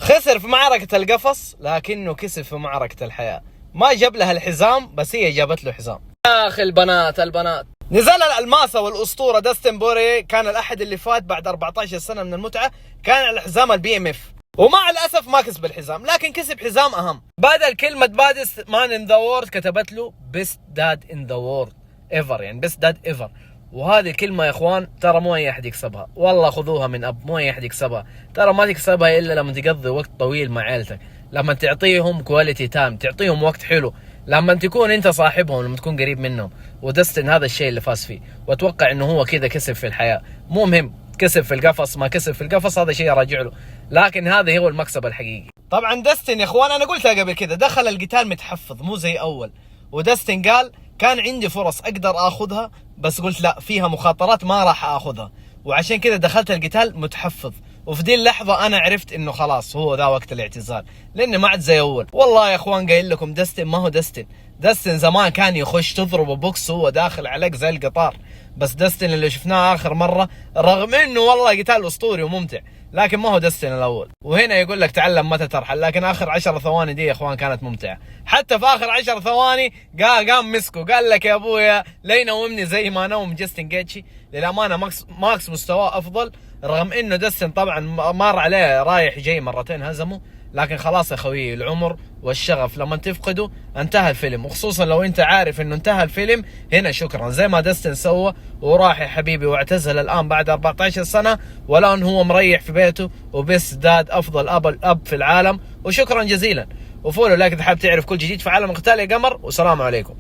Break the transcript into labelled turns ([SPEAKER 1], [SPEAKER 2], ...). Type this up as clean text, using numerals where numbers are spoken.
[SPEAKER 1] خسر في معركة القفص لكنه كسب في معركة الحياة. ما جاب لها الحزام بس هي جابت له حزام. يا أخي البنات نزال الألماسة والأسطورة داستن بوري كان الأحد اللي فات بعد 14 سنة من المتعة، كان على حزام البي ام اف، ومع الأسف ما كسب الحزام لكن كسب حزام أهم. بدل كلمة بادست مان ان ذا وورد كتبت له بيست داد ان ذا وورد ايفر، يعني بيست داد ايفر. وهذه الكلمة يا اخوان ترى مو اي احد يكسبها، والله خذوها من اب، مو اي احد يكسبها. ترى ما تكسبها الا لما تقضي وقت طويل مع عيلتك، لما تعطيهم كواليتي تايم، تعطيهم وقت حلو، لما تكون انت صاحبهم، لما تكون قريب منهم. ودستن هذا الشيء اللي فاز فيه، واتوقع انه هو كذا كسب في الحياة. مو مهم كسب في القفص ما كسب في القفص، هذا شيء راجع له، لكن هذا هو المكسب الحقيقي. طبعا دستن يا اخوان انا قلتها قبل كده، دخل القتال متحفظ مو زي اول. ودستن قال كان عندي فرص اقدر اخذها بس قلت لا، فيها مخاطرات ما راح اخذها، وعشان كذا دخلت القتال متحفظ. وفي دي اللحظة انا عرفت انه خلاص هو ذا وقت الاعتزال، لاني ما عاد زي اول. والله يا اخوان قايل لكم دستن ما هو دستن. دستن زمان كان يخش تضربه بوكس وهو داخل عليك زي القطار، بس دستن اللي شفناه اخر مرة رغم انه والله قتال اسطوري وممتع لكن ما هو دستن الاول. وهنا يقول لك تعلم متى ترحل، لكن اخر 10 ثواني دي يا اخوان كانت ممتعة. حتى في اخر 10 ثواني قام مسكه قال لك يا ابويا لا ينومني زي ما نوم جاستن جيتشي. للامانة ماكس مستواه افضل، رغم انه دستن طبعا مر عليه رايح جاي مرتين هزمه، لكن خلاص يا خويي العمر والشغف لما تفقده انتهى الفيلم. وخصوصا لو انت عارف انه انتهى الفيلم هنا شكرا، زي ما دستن سوى وراح يا حبيبي واعتزل الان بعد 14 سنة، والان هو مريح في بيته وبس داد افضل اب في العالم. وشكرا جزيلا، وفولو لايك اذا حاب تعرف كل جديد في عالم القتال يا قمر، والسلام عليكم.